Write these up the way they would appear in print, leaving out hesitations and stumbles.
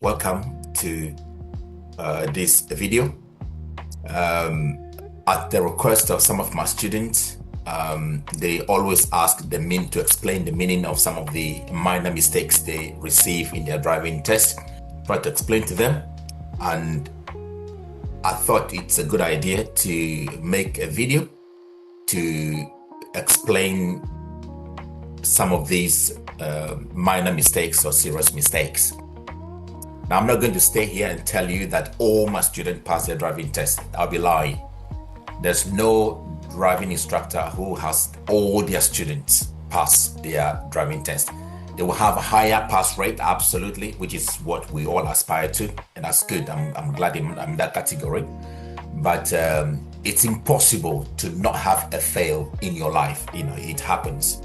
Welcome to this video. At the request of some of my students, they always ask to explain the meaning of some of the minor mistakes they receive in their driving test. Try to explain to them, and I thought it's a good idea to make a video to explain some of these minor mistakes or serious mistakes. Now, I'm not going to stay here and tell you that all my students pass their driving test. I'll be lying. There's no driving instructor who has all their students pass their driving test. They will have a higher pass rate, absolutely, which is what we all aspire to, and that's good. I'm glad I'm in that category. But it's impossible to not have a fail in your life. You know, it happens.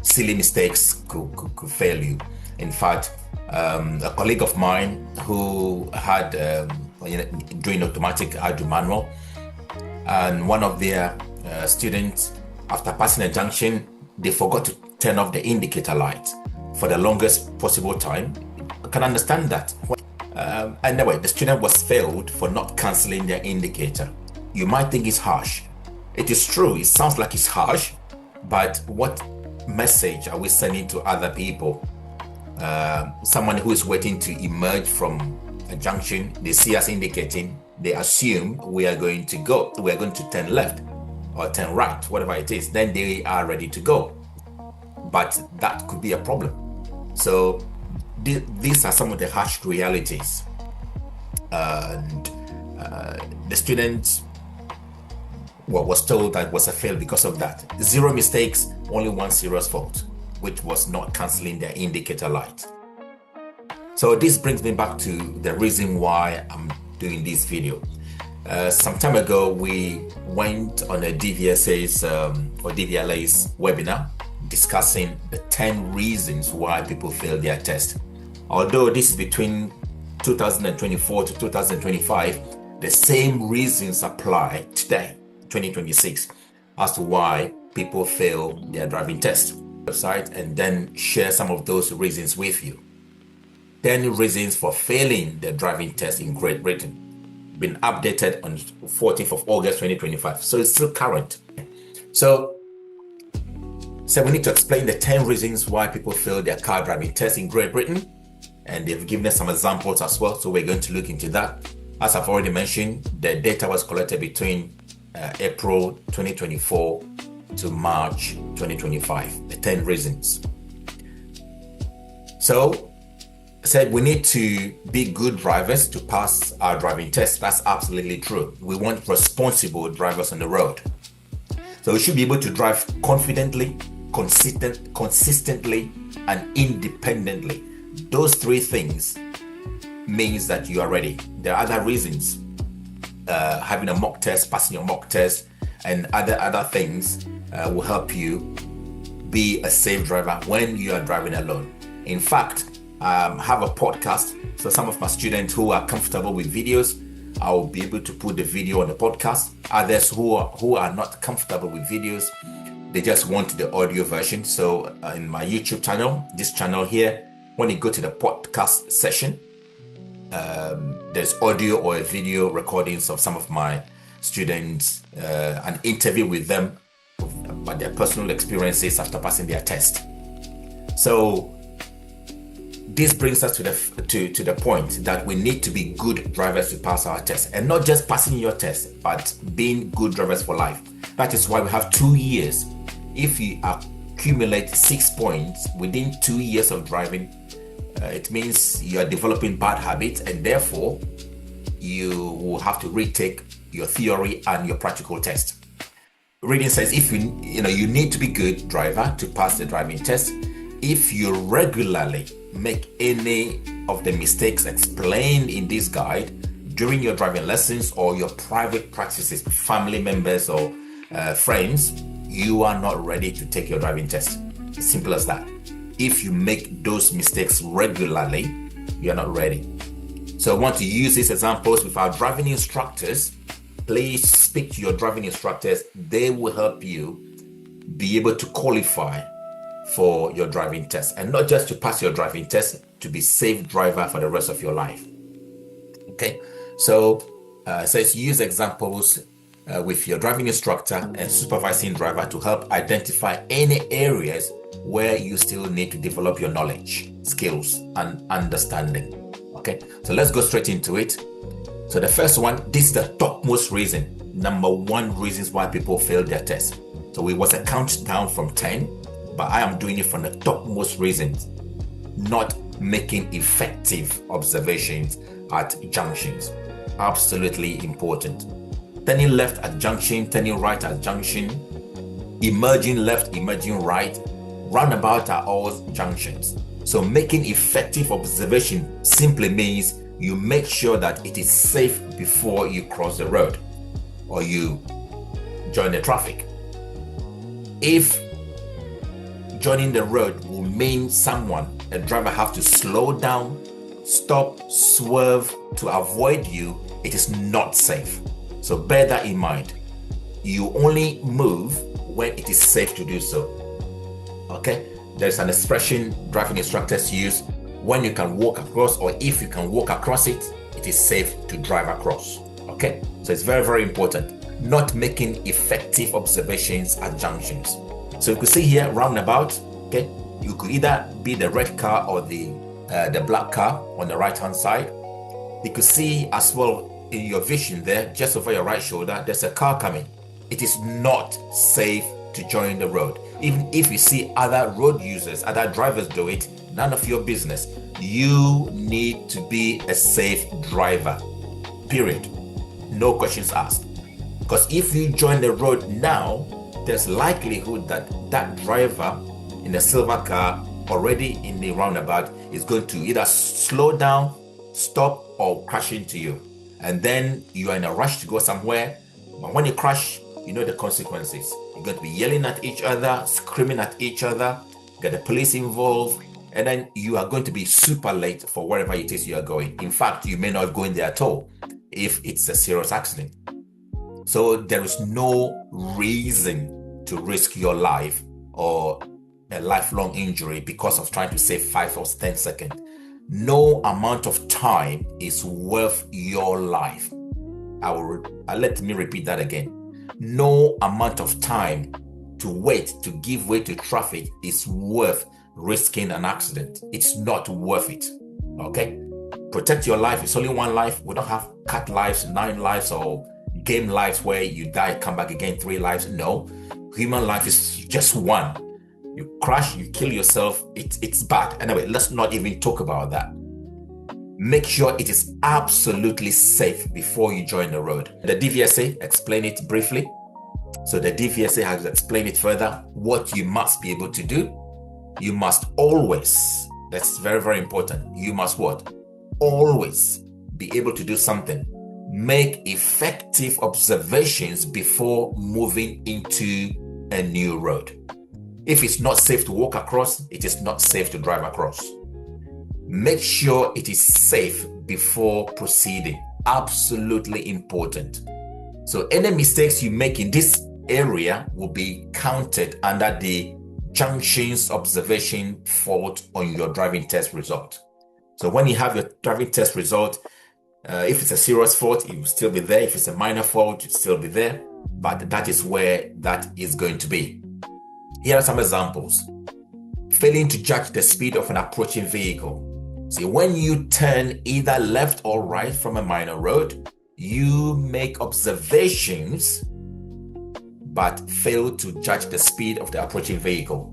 Silly mistakes could fail you. In fact, a colleague of mine who had doing automatic, I do manual, and one of their students, after passing a junction, they forgot to turn off the indicator light for the longest possible time. I can understand that. Anyway, the student was failed for not cancelling their indicator. You might think it's harsh. It is true, it sounds like it's harsh, but what message are we sending to other people? Someone who is waiting to emerge from a junction, they see us indicating, they assume we are going to turn left or turn right, whatever it is, then they are ready to go. But that could be a problem. So these are some of the harsh realities. And the student was told that it was a fail because of that. 0 mistakes, only 1 serious fault, which was not cancelling their indicator light. So this brings me back to the reason why I'm doing this video. Some time ago, we went on a DVSA's or DVLA's webinar discussing the 10 reasons why people fail their test. Although this is between 2024 to 2025, the same reasons apply today, 2026, as to why people fail their driving test. Website and then share some of those reasons with you. 10 reasons for failing the driving test in Great Britain. Been updated on 14th of August 2025, so it's still current. So we need to explain the 10 reasons why people fail their car driving test in Great Britain, and they've given us some examples as well, so we're going to look into that. As I've already mentioned, the data was collected between April 2024 to March 2025, the 10 reasons. So I said we need to be good drivers to pass our driving test. That's absolutely true. We want responsible drivers on the road. So we should be able to drive confidently, consistently, and independently. Those 3 things means that you are ready. There are other reasons. Having a mock test, passing your mock test, and other things will help you be a safe driver when you are driving alone. In fact, I have a podcast, so some of my students who are comfortable with videos, I will be able to put the video on the podcast. Others who are not comfortable with videos, they just want the audio version. So in my YouTube channel, this channel here, when you go to the podcast session, there's audio or a video recordings of some of my students, an interview with them about their personal experiences after passing their test. So this brings us to the point that we need to be good drivers to pass our test, and not just passing your test, but being good drivers for life. That is why we have 2 years. If you accumulate 6 points within 2 years of driving, it means you are developing bad habits, and therefore you will have to retake your theory and your practical test. Reading says if you need to be good driver to pass the driving test. If you regularly make any of the mistakes explained in this guide during your driving lessons or your private practices with family members or friends, you are not ready to take your driving test. As simple as that. If you make those mistakes regularly, you're not ready. So I want to use these examples with our driving instructors. Please speak to your driving instructors. They will help you be able to qualify for your driving test, and not just to pass your driving test, to be safe driver for the rest of your life. Okay, so it says use examples with your driving instructor and supervising driver to help identify any areas where you still need to develop your knowledge, skills, and understanding. Okay, so let's go straight into it. So the first one, this is the topmost reason, number one reasons why people fail their test. So it was a countdown from 10, but I am doing it from the topmost reasons. Not making effective observations at junctions. Absolutely important. Turning left at junction, turning right at junction, emerging left, emerging right, roundabout are all junctions. So making effective observation simply means you make sure that it is safe before you cross the road or you join the traffic. If joining the road will mean a driver have to slow down, stop, swerve to avoid you, it is not safe. So bear that in mind. You only move when it is safe to do so. Okay? There's an expression driving instructors use: when you can walk across, or if you can walk across it, it is safe to drive across. Okay? So it's very, very important. Not making effective observations at junctions. So you could see here, roundabout, okay? You could either be the red car or the black car on the right-hand side. You could see as well in your vision there, just over your right shoulder, there's a car coming. It is not safe to join the road. Even if you see other road users, other drivers do it, none of your business. You need to be a safe driver, period. No questions asked. Because if you join the road now, there's likelihood that that driver in the silver car already in the roundabout is going to either slow down, stop, or crash into you. And then you are in a rush to go somewhere. But when you crash, you know the consequences. You're going to be yelling at each other, screaming at each other, get the police involved, and then you are going to be super late for wherever it is you are going. In fact, you may not go in there at all if it's a serious accident. So there is no reason to risk your life or a lifelong injury because of trying to save 5 or 10 seconds. No amount of time is worth your life. Let me repeat that again. No amount of time to wait to give way to traffic is worth risking an accident. It's not worth it. Okay? Protect your life. It's only one life. We don't have cat lives, 9 lives, or game lives where you die, come back again, 3 lives. No. Human life is just one. You crash, you kill yourself, it's bad. Anyway, let's not even talk about that. Make sure it is absolutely safe before you join the road. The DVSA explain it briefly. So the DVSA has explained it further, what you must be able to do. You must always, that's very, very important. You must what? Always be able to do something. Make effective observations before moving into a new road. If it's not safe to walk across, it is not safe to drive across. Make sure it is safe before proceeding. Absolutely important. So any mistakes you make in this area will be counted under the junctions observation fault on your driving test result. So when you have your driving test result, if it's a serious fault, it will still be there. If it's a minor fault, it will still be there. But that is where that is going to be. Here are some examples. Failing to judge the speed of an approaching vehicle. See, when you turn either left or right from a minor road, you make observations but fail to judge the speed of the approaching vehicle.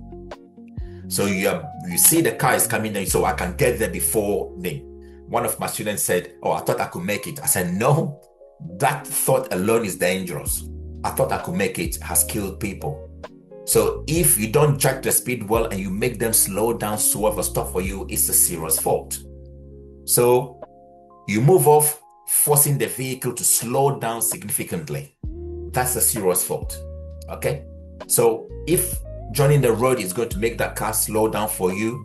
So you see the car is coming in, so I can get there before me. One of my students said, "Oh, I thought I could make it." I said, "No, that thought alone is dangerous. I thought I could make it has killed people." So if you don't judge the speed well and you make them slow down, swerve, or stop for you, it's a serious fault. So you move off, forcing the vehicle to slow down significantly. That's a serious fault. Okay? So if joining the road is going to make that car slow down for you,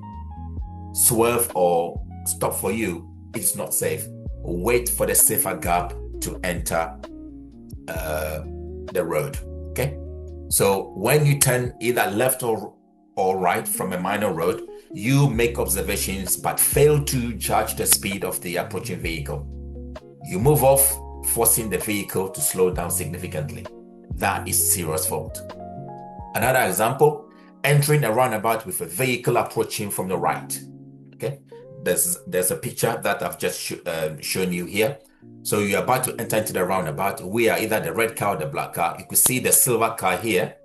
swerve or stop for you, it's not safe. Wait for the safer gap to enter the road. Okay? So when you turn either left or or right from a minor road, you make observations but fail to judge the speed of the approaching vehicle. You move off, forcing the vehicle to slow down significantly. That is serious fault. Another example, entering a roundabout with a vehicle approaching from the right. Okay, there's a picture that I've just shown you here. So you're about to enter into the roundabout. We are either the red car or the black car. You could see the silver car here.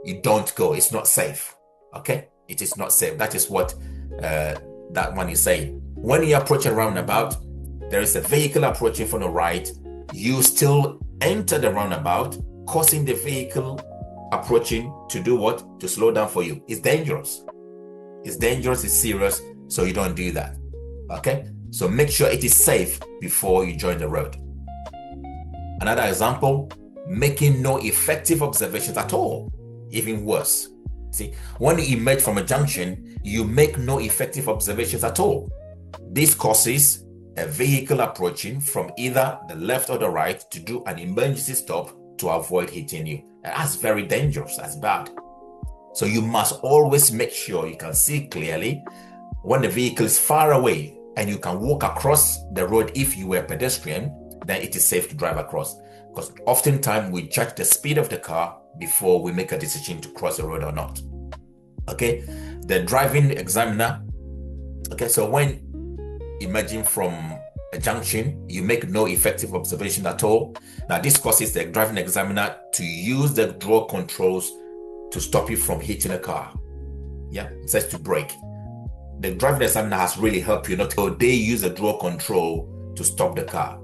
You don't go. It's not safe. Okay, it is not safe. That is what that one is saying. When you approach a roundabout, there is a vehicle approaching from the right. You still enter the roundabout, causing the vehicle approaching to do what? To slow down for you. It's dangerous. It's dangerous, it's serious, so you don't do that. Okay? So make sure it is safe before you join the road. Another example, making no effective observations at all. Even worse. See, when you emerge from a junction, you make no effective observations at all. This causes a vehicle approaching from either the left or the right to do an emergency stop to avoid hitting you. And that's very dangerous. That's bad. So you must always make sure you can see clearly when the vehicle is far away and you can walk across the road. If you were a pedestrian, then it is safe to drive across. Because oftentimes we judge the speed of the car before we make a decision to cross the road or not. Okay, the driving examiner. Okay, so when emerging from a junction, you make no effective observation at all. Now this causes the driving examiner to use the draw controls to stop you from hitting a car. Yeah, it says to brake. The driving examiner has really helped you not to. They use a draw control to stop the car.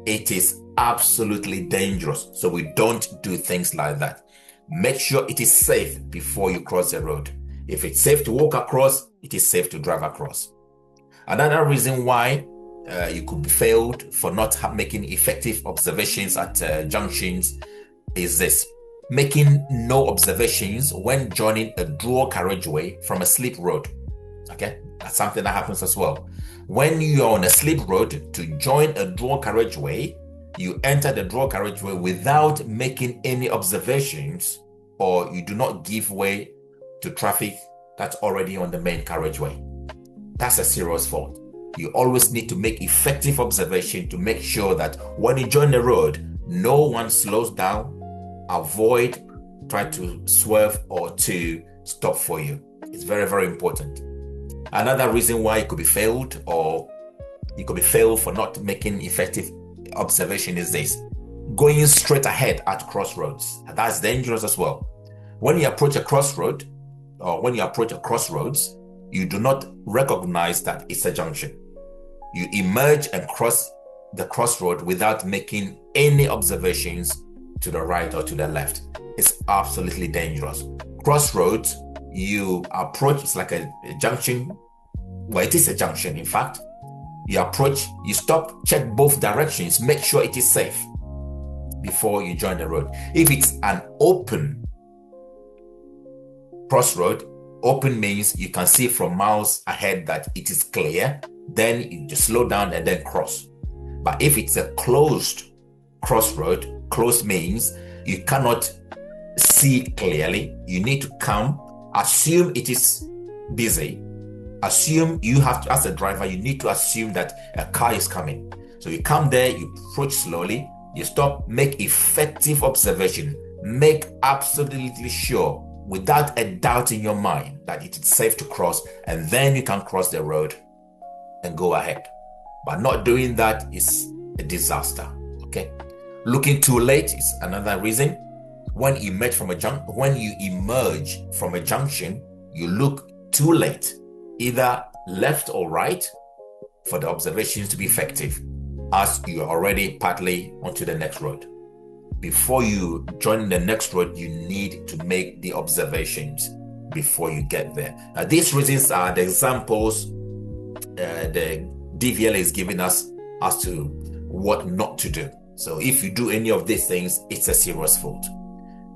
It is absolutely dangerous. So we don't do things like that. Make sure it is safe before you cross the road. If it's safe to walk across, it is safe to drive across. Another reason why you could be failed for not making effective observations at junctions is this: making no observations when joining a dual carriageway from a slip road. Okay, that's something that happens as well. When you're on a slip road to join a dual carriageway, you enter the dual carriageway without making any observations, or you do not give way to traffic that's already on the main carriageway. That's a serious fault. You always need to make effective observation to make sure that when you join the road, no one slows down, avoid, try to swerve or to stop for you. It's very, very important. Another reason why it could be failed, or you could be failed for not making effective observation, is this: going straight ahead at crossroads. And that's dangerous as well. When you approach a crossroad, or when you approach a crossroads, you do not recognize that it's a junction. You emerge and cross the crossroad without making any observations to the right or to the left. It's absolutely dangerous. Crossroads, you approach, it's like a junction. Well, it is a junction, in fact. You approach, you stop, check both directions, make sure it is safe before you join the road. If it's an open crossroad, open means you can see from miles ahead that it is clear, then you just slow down and then cross. But if it's a closed crossroad, closed means you cannot see clearly. You need to come, assume it is busy, assume you have to, as a driver, you need to assume that a car is coming. So you come there, you approach slowly, you stop, make effective observation, make absolutely sure without a doubt in your mind that it is safe to cross, and then you can cross the road and go ahead. But not doing that is a disaster. Okay, looking too late is another reason. When you emerge from a junction, you look too late, either left or right, for the observations to be effective, as you're already partly onto the next road. Before you join the next road, you need to make the observations before you get there. Now, these reasons are the examples the DVLA is giving us as to what not to do. So if you do any of these things, it's a serious fault.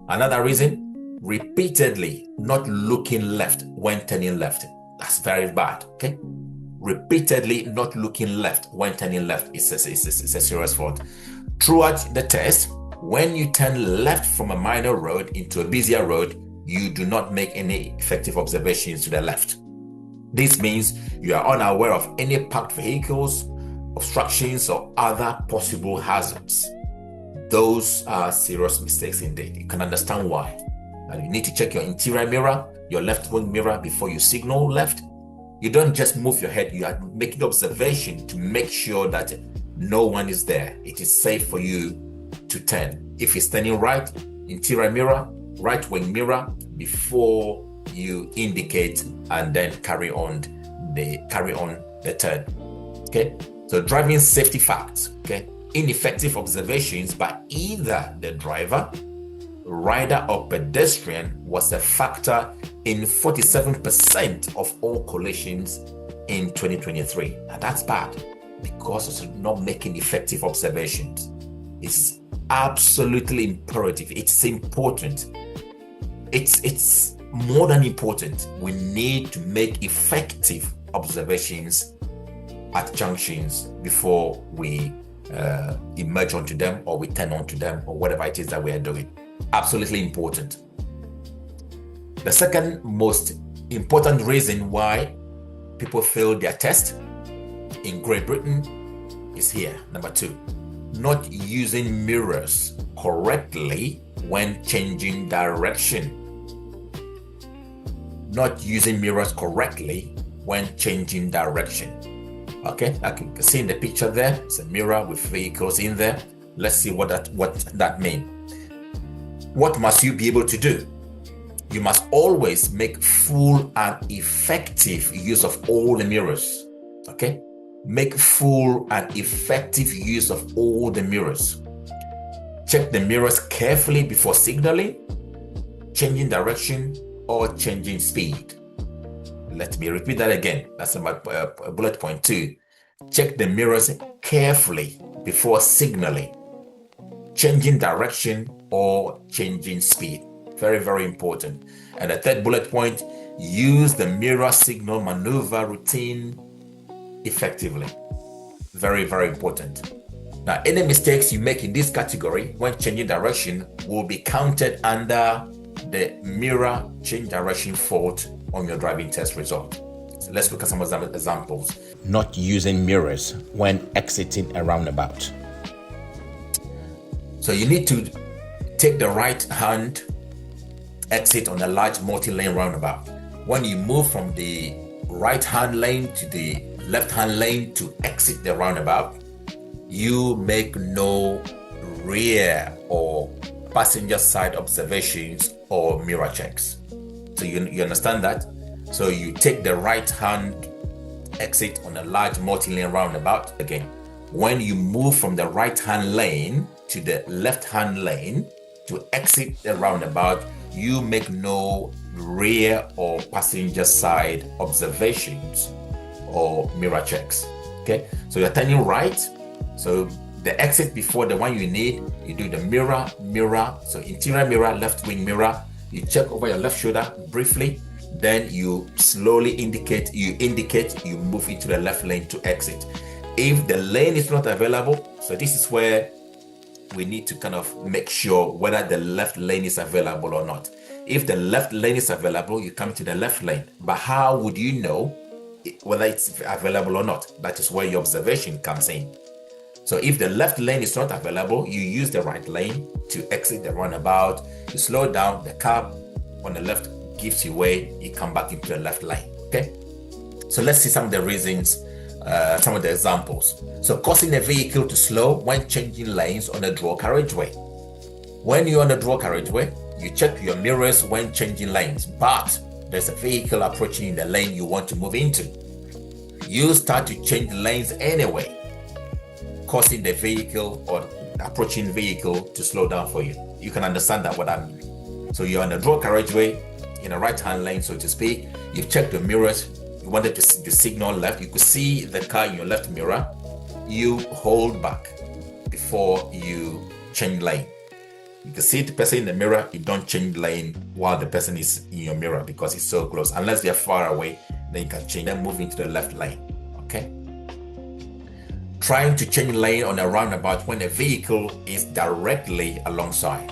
Another reason, repeatedly not looking left when turning left. That's very bad. Okay, repeatedly not looking left when turning left is a serious fault. Throughout the test, when you turn left from a minor road into a busier road, you do not make any effective observations to the left. This means you are unaware of any parked vehicles, obstructions, or other possible hazards. Those are serious mistakes indeed. You can understand why. And you need to check your interior mirror, your left wing mirror before you signal left. You don't just move your head, you are making observation to make sure that no one is there. It is safe for you to turn. If you're standing right, interior mirror, right wing mirror before you indicate, and then carry on the turn. Okay, so driving safety facts. Okay, ineffective observations by either the driver, rider, or pedestrian was a factor in 47% of all collisions in 2023. Now that's bad because of not making effective observations. It's absolutely imperative. It's important. It's more than important. We need to make effective observations at junctions before we emerge onto them, or we turn onto them, or whatever it is that we are doing. Absolutely important. The second most important reason why people fail their test in Great Britain is here. Number 2, not using mirrors correctly when changing direction. Not using mirrors correctly when changing direction. Okay, I can see in the picture there, it's a mirror with vehicles in there. Let's see what that means. What must you be able to do? You must always make full and effective use of all the mirrors. Okay, make full and effective use of all the mirrors. Check the mirrors carefully before signaling, changing direction, or changing speed. Let me repeat that again. That's my bullet point 2. Check the mirrors carefully before signaling, changing direction, or changing speed. Very, very important. And the third bullet point, use the mirror signal maneuver routine effectively. Very, very important. Now, any mistakes you make in this category when changing direction will be counted under the mirror change direction fault on your driving test result. So let's look at some examples. Not using mirrors when exiting a roundabout. So you need to take the right hand exit on a large multi-lane roundabout. When you move from the right hand lane to the left hand lane to exit the roundabout, you make no rear or passenger side observations or mirror checks. So you understand that? So you take the right hand exit on a large multi-lane roundabout. Again, when you move from the right hand lane to the left hand lane to exit the roundabout, you make no rear or passenger side observations or mirror checks. Okay, so you're turning right. So the exit before the one you need, you do the mirror. So interior mirror, left wing mirror. You check over your left shoulder briefly. Then you slowly indicate, you move into the left lane to exit. If the lane is not available, so this is where we need to kind of make sure whether the left lane is available or not. If the left lane is available, you come to the left lane. But how would you know whether it's available or not? That is where your observation comes in. So if the left lane is not available, you use the right lane to exit the roundabout. You slow down, the car on the left gives you way, you come back into the left lane. Okay, so let's see some of the reasons, some of the examples. So causing a vehicle to slow when changing lanes on a dual carriageway. When you're on a dual carriageway, you check your mirrors when changing lanes, but there's a vehicle approaching in the lane you want to move into. You start to change lanes anyway, causing the vehicle or approaching vehicle to slow down for you. You can understand that what I mean. So you're on a dual carriageway in a right-hand lane, so to speak. You've checked your mirrors. You wanted to signal left. You could see the car in your left mirror. You hold back before you change lane. You can see the person in the mirror. You don't change lane while the person is in your mirror because it's so close. Unless they're far away, then you can change them, move into the left lane. Okay. Trying to change lane on a roundabout when a vehicle is directly alongside.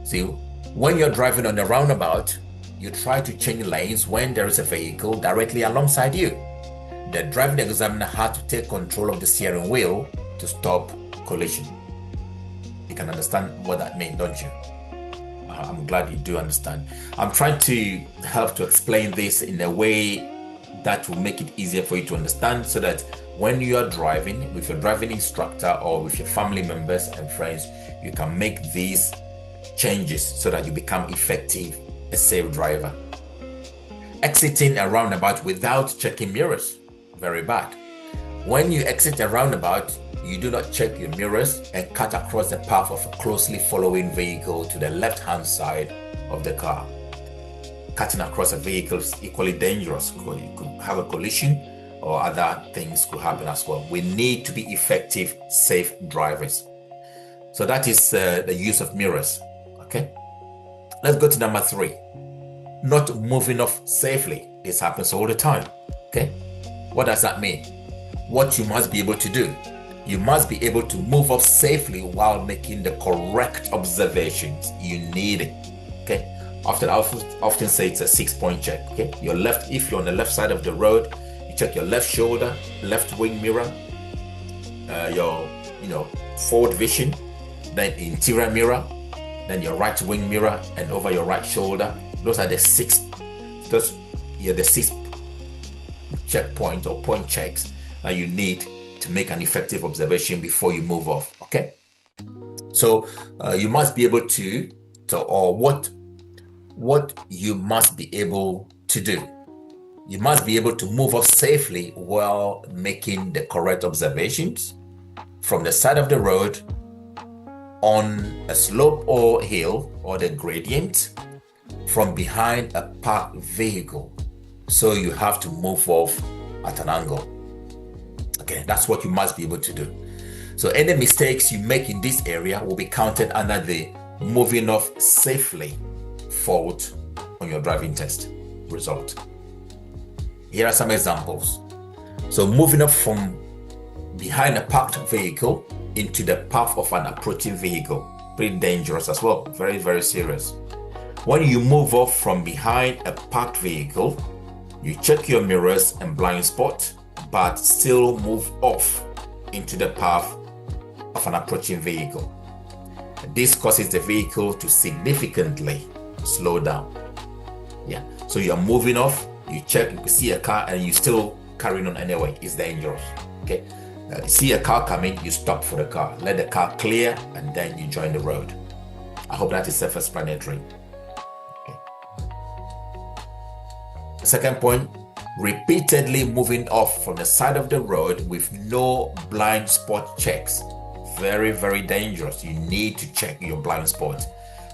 See, When you're driving on a roundabout, you try to change lanes when there is a vehicle directly alongside you. The driving examiner had to take control of the steering wheel to stop collision. You can understand what that means, don't you? I'm glad you do understand. I'm trying to help to explain this in a way that will make it easier for you to understand, so that when you are driving with your driving instructor or with your family members and friends, you can make these changes so that you become effective, a safe driver. Exiting a roundabout without checking mirrors, very bad. When you exit a roundabout, you do not check your mirrors and cut across the path of a closely following vehicle to the left-hand side of the car. Cutting across a vehicle is equally dangerous. You could have a collision or other things could happen as well. We need to be effective, safe drivers. So that is the use of mirrors. Okay. Let's go to number 3. Not moving off safely. This happens all the time. Okay. What does that mean? What you must be able to do. You must be able to move off safely while making the correct observations you need. Okay. I often say it's a 6-point check. Okay. Your left, if you're on the left side of the road, you check your left shoulder, left wing mirror, your forward vision, then interior mirror, then your right wing mirror, and over your right shoulder. Those are the 6. The 6 checkpoint or point checks that you need to make an effective observation before you move off. Okay. So you must be able to what you must be able to do. You must be able to move off safely while making the correct observations from the side of the road, on a slope or hill or the gradient, from behind a parked vehicle. So you have to move off at an angle. Okay, that's what you must be able to do. So any mistakes you make in this area will be counted under the moving off safely fault on your driving test result. Here are some examples. So moving up from behind a parked vehicle into the path of an approaching vehicle, pretty dangerous as well, very, very serious. When you move off from behind a parked vehicle, you check your mirrors and blind spot, but still move off into the path of an approaching vehicle. This causes the vehicle to significantly slow down. Yeah, so you're moving off, you check, you see a car, and you still carrying on anyway. It's dangerous. Okay, you see a car coming, you stop for the car, let the car clear, and then you join the road. I hope that is self-explanatory. Okay. The second point, repeatedly moving off from the side of the road with no blind spot checks. Very, very dangerous. You need to check your blind spot.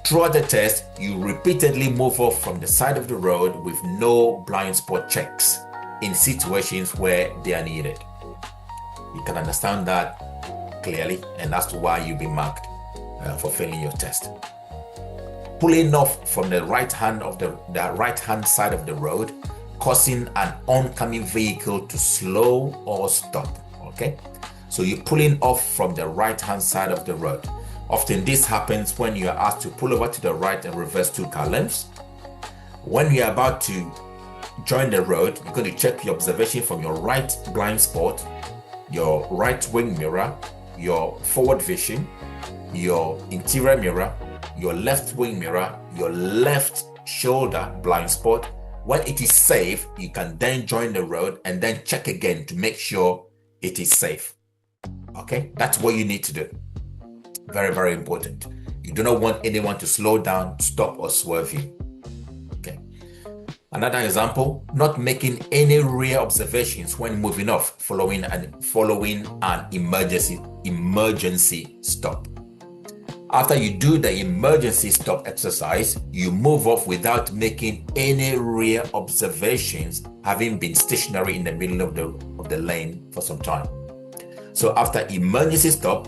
Throughout the test, you repeatedly move off from the side of the road with no blind spot checks in situations where they are needed. You can understand that clearly, and that's why you'll be marked for failing your test. Pulling off from the right hand side of the road, causing an oncoming vehicle to slow or stop. Okay, so you're pulling off from the right hand side of the road. Often this happens when you are asked to pull over to the right and reverse 2 car lengths. When you are about to join the road, you're going to check your observation from your right blind spot, your right wing mirror, your forward vision, your interior mirror, your left wing mirror, your left shoulder blind spot. When it is safe, you can then join the road and then check again to make sure it is safe. Okay, that's what you need to do. Very, very important. You do not want anyone to slow down, stop, or swerve you. Okay. Another example, not making any rear observations when moving off following an emergency stop. After you do the emergency stop exercise, you move off without making any rear observations, having been stationary in the middle of the lane for some time. So after emergency stop,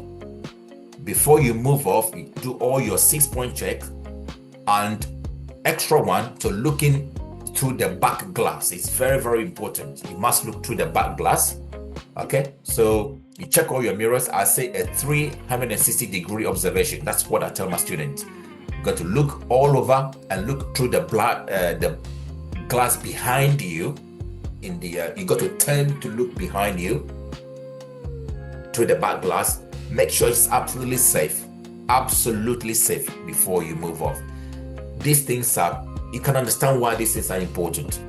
before you move off, you do all your 6-point check and extra one to looking through the back glass. It's very, very important. You must look through the back glass. Okay, so you check all your mirrors. I say a 360-degree observation. That's what I tell my students. You got to look all over and look through the glass behind you. You got to turn to look behind you through the back glass. Make sure it's absolutely safe before you move off. These things you can understand why these things are important.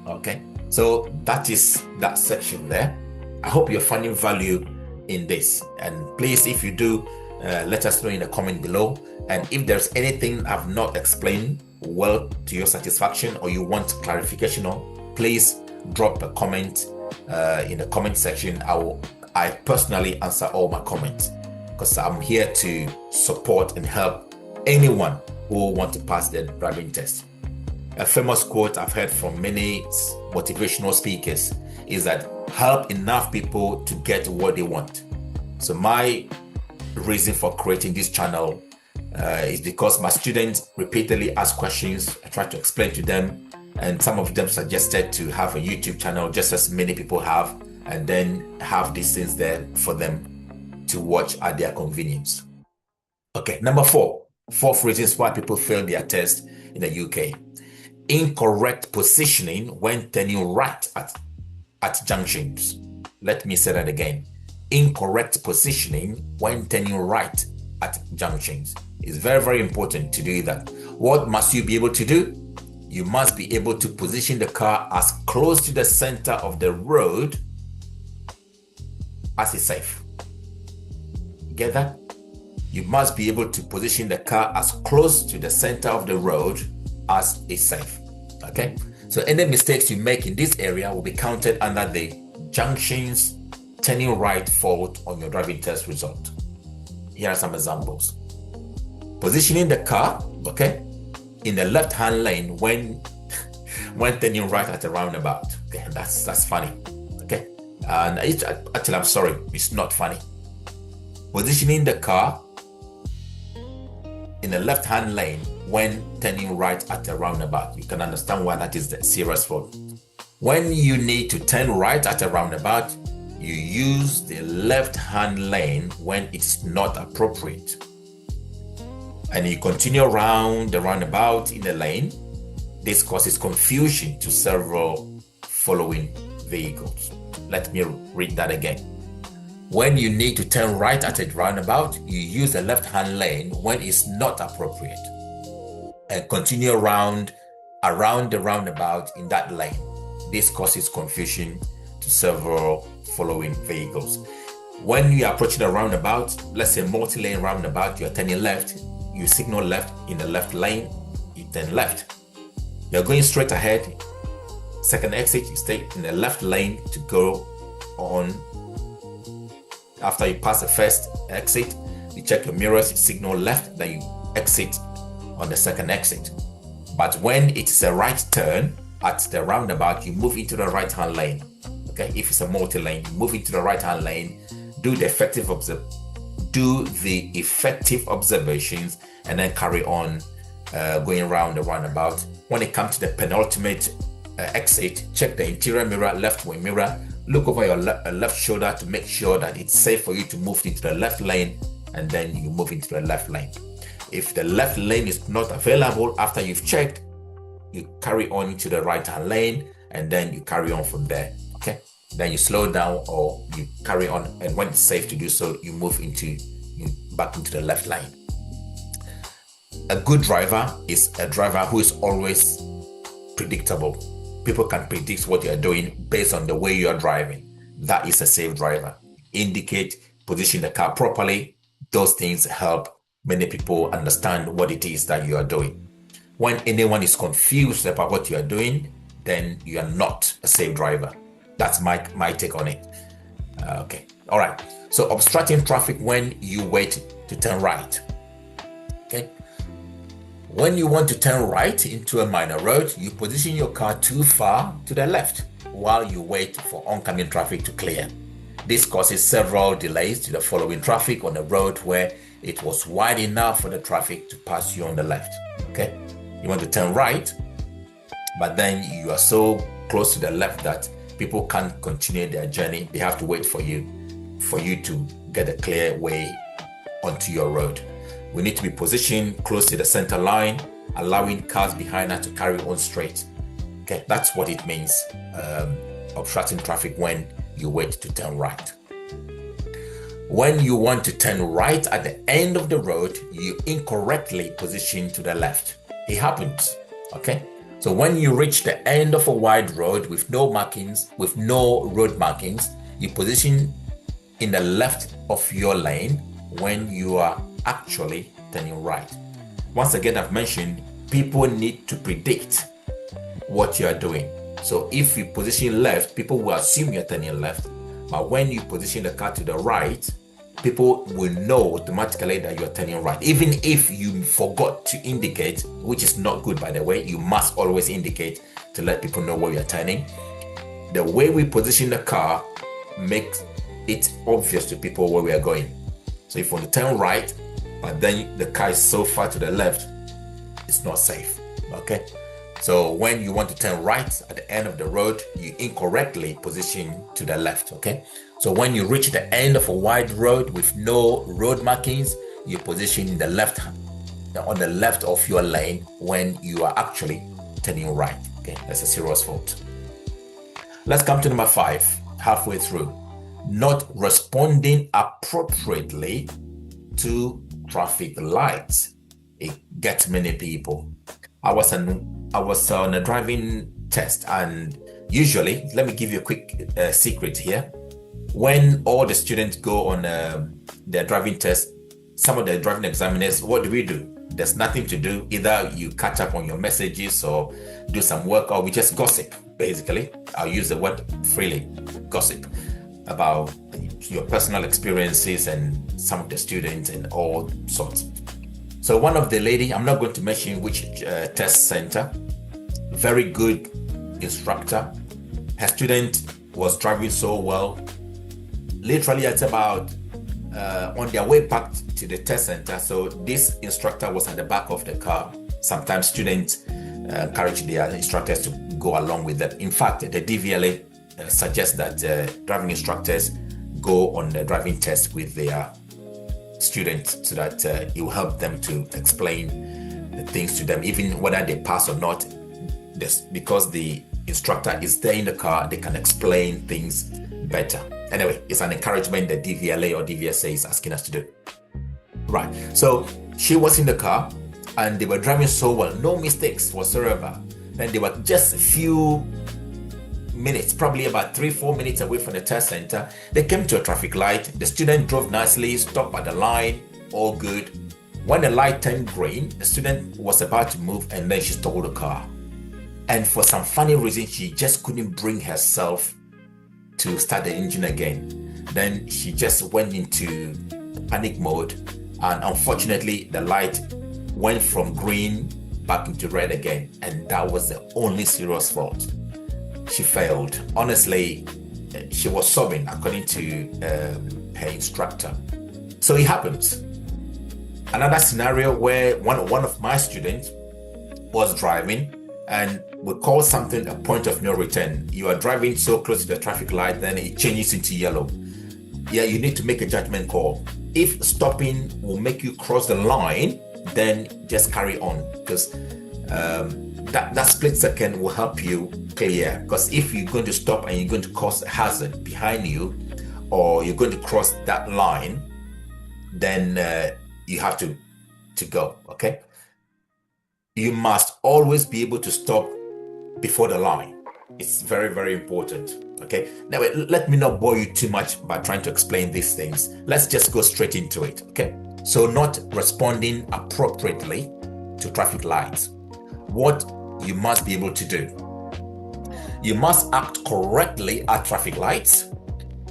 Okay, so that is that section there. I hope you're finding value in this, and please, if you do, let us know in the comment below. And if there's anything I've not explained well to your satisfaction, or you want clarification on, please drop a comment in the comment section. I personally answer all my comments, because I'm here to support and help anyone who want to pass their driving test. A famous quote I've heard from many motivational speakers is that help enough people to get what they want. So my reason for creating this channel is because my students repeatedly ask questions. I try to explain to them, and some of them suggested to have a YouTube channel, just as many people have, and then have these things there for them to watch at their convenience. Okay, number fourth reasons why people fail their test in the UK. Incorrect positioning when turning right at junctions. Let me say that again. Incorrect positioning when turning right at junctions. It's very, very important to do that. What must you be able to do? You must be able to position the car as close to the center of the road as is safe. Get that? You must be able to position the car as close to the center of the road as is safe. Okay? So any mistakes you make in this area will be counted under the junctions turning right fault on your driving test result. Here are some examples. Positioning the car, okay, in the left-hand lane when turning right at a roundabout. Okay, that's funny. Okay, and actually, I'm sorry, it's not funny. Positioning the car in the left-hand lane when turning right at a roundabout. You can understand why that is the serious fault. When you need to turn right at a roundabout, you use the left-hand lane when it's not appropriate, and you continue around the roundabout in the lane. This causes confusion to several following vehicles. Let me read that again. When you need to turn right at a roundabout, you use the left-hand lane when it's not appropriate, and continue around the roundabout in that lane. This causes confusion to several following vehicles. When you are approaching a roundabout, let's say multi-lane roundabout, you're turning left, you signal left in the left lane, you turn left. You're going straight ahead, second exit, you stay in the left lane to go on. After you pass the first exit, you check your mirrors, you signal left, then you exit on the second exit. But when it's a right turn at the roundabout, you move into the right-hand lane. Okay, if it's a multi-lane, you move into the right-hand lane, do the effective observations, and then carry on going around the roundabout. When it comes to the penultimate exit, check the interior mirror, left wing mirror, look over your left shoulder to make sure that it's safe for you to move into the left lane, and then you move into the left lane. If the left lane is not available after you've checked, you carry on into the right-hand lane, and then you carry on from there. Okay, then you slow down or you carry on, and when it's safe to do so, you move back into the left lane. A good driver is a driver who is always predictable. People can predict what you're doing based on the way you're driving. That is a safe driver. Indicate, position the car properly. Those things help many people understand what it is that you are doing. When anyone is confused about what you are doing, then you are not a safe driver. That's my take on it. Okay, all right. So obstructing traffic when you wait to turn right. Okay. When you want to turn right into a minor road, you position your car too far to the left while you wait for oncoming traffic to clear. This causes several delays to the following traffic on the road where it was wide enough for the traffic to pass you on the left. Okay, you want to turn right, but then you are so close to the left that people can't continue their journey. They have to wait for you to get a clear way onto your road. We need to be positioned close to the center line, allowing cars behind us to carry on straight. Okay, that's what it means, obstructing traffic when you wait to turn right. When you want to turn right at the end of the road, you incorrectly position to the left. It happens, okay? So when you reach the end of a wide road with no markings, with no road markings, you position in the left of your lane when you are actually turning right. Once again, I've mentioned people need to predict what you are doing. So if you position left, people will assume you're turning left. But when you position the car to the right, people will know automatically that you're turning right. Even if you forgot to indicate, which is not good, by the way, you must always indicate to let people know where you're turning. The way we position the car makes it obvious to people where we are going. So if you want to turn right, but then the car is so far to the left, it's not safe, okay? So when you want to turn right at the end of the road, you incorrectly position to the left, okay? So when you reach the end of a wide road with no road markings, you position in the left, on the left of your lane when you are actually turning right, okay? That's a serious fault. Let's come to number 5, halfway through. Not responding appropriately to traffic lights. It gets many people. I was on a driving test, and usually, let me give you a quick secret here. When all the students go on their driving test, some of the driving examiners, what do? There's nothing to do. Either you catch up on your messages or do some work, or we just gossip, basically. I'll use the word freely, gossip, about your personal experiences and some of the students and all sorts. So one of the lady, I'm not going to mention which test center, very good instructor. Her student was driving so well. Literally at about on their way back to the test center. So this instructor was at the back of the car. Sometimes students encourage their instructors to go along with them. In fact, the DVLA suggests that driving instructors go on the driving test with their students so that it will help them to explain the things to them, even whether they pass or not. Because the instructor is there in the car, they can explain things better. Anyway, it's an encouragement that DVLA or DVSA is asking us to do. Right, so she was in the car and they were driving so well, no mistakes whatsoever. And they were just a few minutes, probably about 3-4 minutes away from the test center. They came to a traffic light. The student drove nicely, stopped at the line, all good. When the light turned green, the student was about to move and then she stalled the car. And for some funny reason, she just couldn't bring herself to start the engine again. Then she just went into panic mode, and unfortunately the light went from green back into red again, and that was the only serious fault. She failed. Honestly, she was sobbing according to her instructor. So it happens. Another scenario where one of my students was driving, and we call something a point of no return. You are driving so close to the traffic light, then it changes into yellow. Yeah, you need to make a judgment call. If stopping will make you cross the line, then just carry on, because that split second will help you clear. Because if you're going to stop and you're going to cause a hazard behind you, or you're going to cross that line, then you have to go, okay? You must always be able to stop before the line. It's very, very important, okay? Now, let me not bore you too much by trying to explain these things. Let's just go straight into it, okay? So not responding appropriately to traffic lights. What you must be able to do. You must act correctly at traffic lights,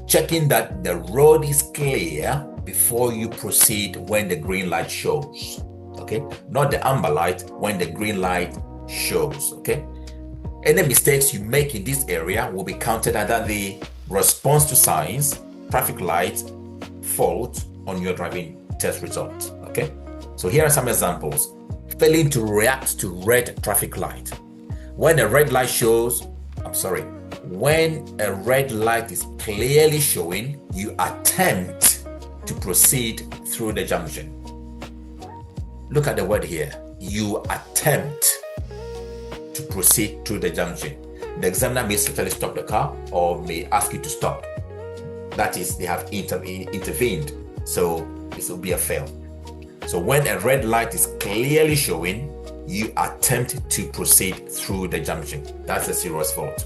checking that the road is clear before you proceed when the green light shows. Okay, not the amber light, when the green light shows. Okay, any mistakes you make in this area will be counted under the response to signs, traffic light, fault on your driving test results. Okay, so here are some examples. Failing to react to red traffic light. When a red light shows, when a red light is clearly showing, you attempt to proceed through the junction. Look at the word here. You attempt to proceed through the junction. The examiner may certainly stop the car or may ask you to stop. That is, they have intervened. So this will be a fail. So when a red light is clearly showing, you attempt to proceed through the junction. That's a serious fault.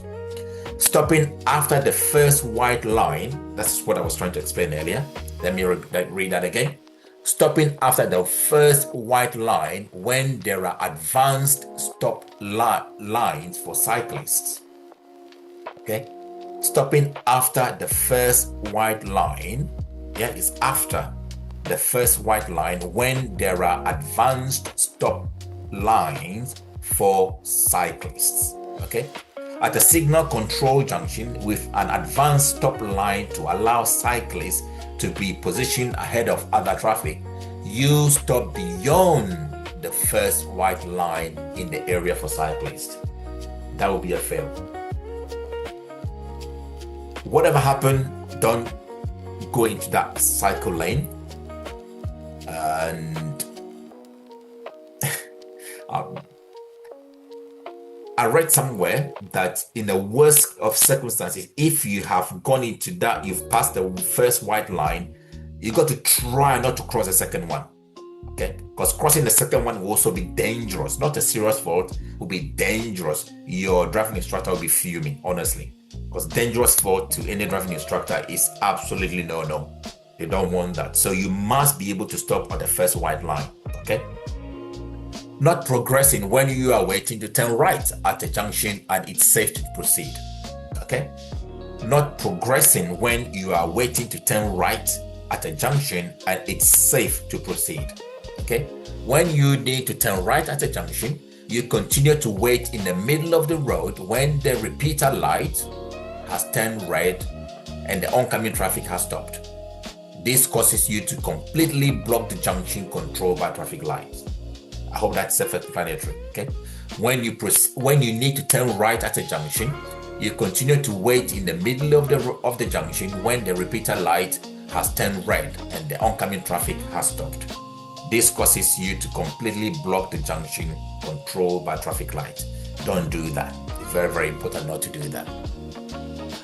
Stopping after the first white line, that's what I was trying to explain earlier. Let me read that again. Stopping after the first white line when there are advanced stop lines for cyclists. Okay? Stopping after the first white line, is after the first white line when there are advanced stop lines for cyclists. Okay? At a signal control junction with an advanced stop line to allow cyclists to be positioned ahead of other traffic, you stop beyond the first white line in the area for cyclists. That will be a fail. Whatever happened, don't go into that cycle lane. And I read somewhere that in the worst of circumstances, if you have gone into that, you've passed the first white line, you got to try not to cross the second one. Okay? Because crossing the second one will also be dangerous. Not a serious fault, will be dangerous. Your driving instructor will be fuming, honestly. Because dangerous fault to any driving instructor is absolutely no. They don't want that. So you must be able to stop at the first white line. Okay? Not progressing when you are waiting to turn right at a junction and it's safe to proceed. Okay? Not progressing when you are waiting to turn right at a junction and it's safe to proceed. Okay? When you need to turn right at a junction, you continue to wait in the middle of the road when the repeater light has turned red and the oncoming traffic has stopped. This causes you to completely block the junction controlled by traffic lights. I hope that's self-explanatory. Okay? When you need to turn right at a junction, you continue to wait in the middle of the junction when the repeater light has turned red and the oncoming traffic has stopped. This causes you to completely block the junction controlled by traffic lights. Don't do that. It's very, very important not to do that.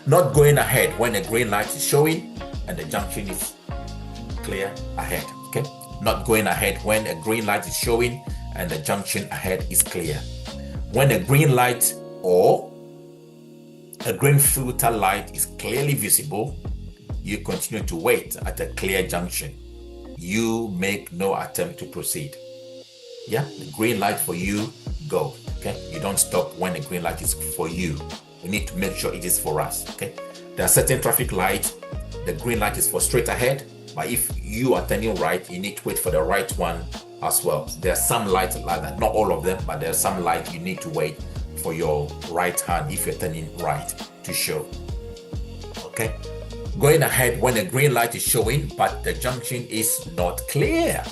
Not going ahead when a green light is showing and the junction is clear ahead. Okay? Not going ahead when a green light is showing and the junction ahead is clear. When a green light or a green filter light is clearly visible, you continue to wait at a clear junction. You make no attempt to proceed. Yeah, the green light for you, go. Okay, you don't stop when the green light is for you. We need to make sure it is for us. Okay, there are certain traffic lights. The green light is for straight ahead, but if you are turning right, you need to wait for the right one as well. There are some lights like that, not all of them, but there are some lights you need to wait for your right hand if you're turning right to show. Okay, going ahead when the green light is showing but the junction is not clear.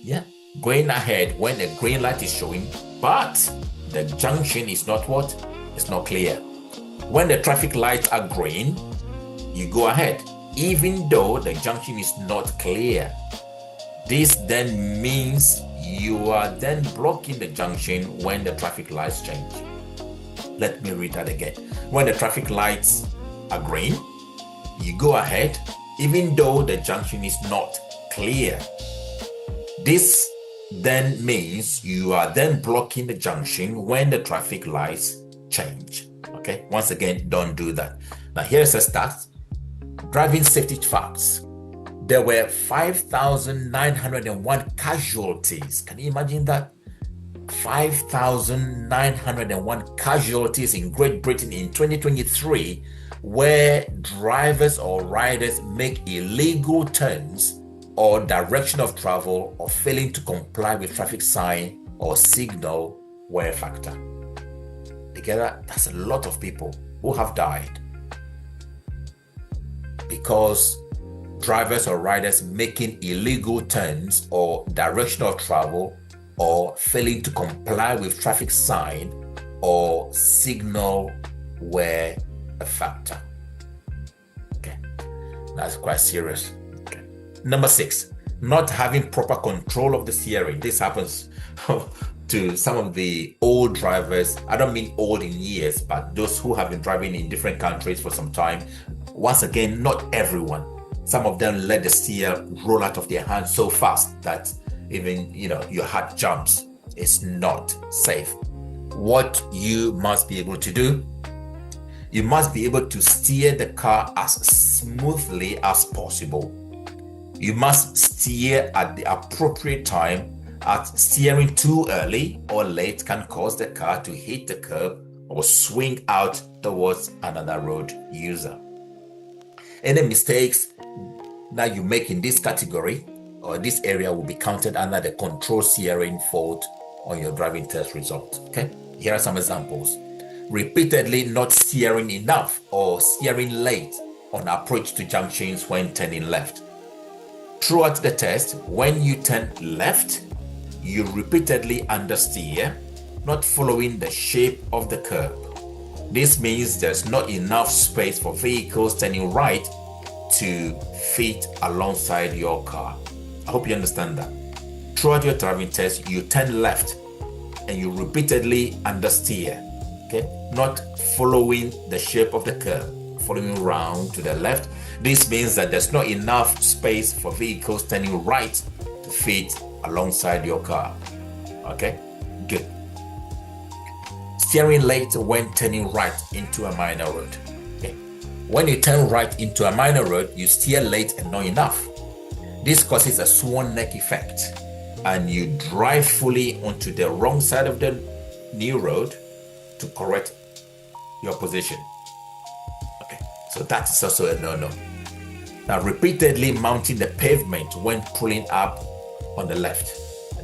Yeah, going ahead when the green light is showing but the junction is not what? It's not clear. When the traffic lights are green, you go ahead even though the junction is not clear. This then means you are then blocking the junction when the traffic lights change. Let me read that again. When the traffic lights are green, you go ahead even though the junction is not clear. This then means you are then blocking the junction when the traffic lights change. Okay, once again, don't do that. Now here's a stat. Driving safety facts. There were 5,901 casualties. Can you imagine that? 5,901 casualties in Great Britain in 2023 where drivers or riders make illegal turns or direction of travel or failing to comply with traffic sign or signal were a factor. Together, that's a lot of people who have died because drivers or riders making illegal turns or direction of travel or failing to comply with traffic sign or signal were a factor. Okay, that's quite serious. Okay. Number 6, Not having proper control of the steering. This happens to some of the old drivers. I don't mean old in years, but those who have been driving in different countries for some time. Once again, not everyone. Some of them let the steer roll out of their hands so fast that even, your heart jumps. It's not safe. What you must be able to do, you must be able to steer the car as smoothly as possible. You must steer at the appropriate time, as steering too early or late can cause the car to hit the curb or swing out towards another road user. Any mistakes that you make in this category or this area will be counted under the control steering fault on your driving test result. Okay, here are some examples. Repeatedly not steering enough or steering late on approach to junctions when turning left. Throughout the test, when you turn left, you repeatedly understeer, not following the shape of the curb. This means there's not enough space for vehicles turning right to fit alongside your car. I hope you understand that. Throughout your driving test, you turn left and you repeatedly understeer, okay? Not following the shape of the curb, following round to the left. This means that there's not enough space for vehicles turning right to fit alongside your car. Okay, good. Steering late when turning right into a minor road. Okay, when you turn right into a minor road, you steer late and not enough. This causes a swan neck effect, and you drive fully onto the wrong side of the new road to correct your position. So that's also a no-no. Now, repeatedly mounting the pavement when pulling up on the left.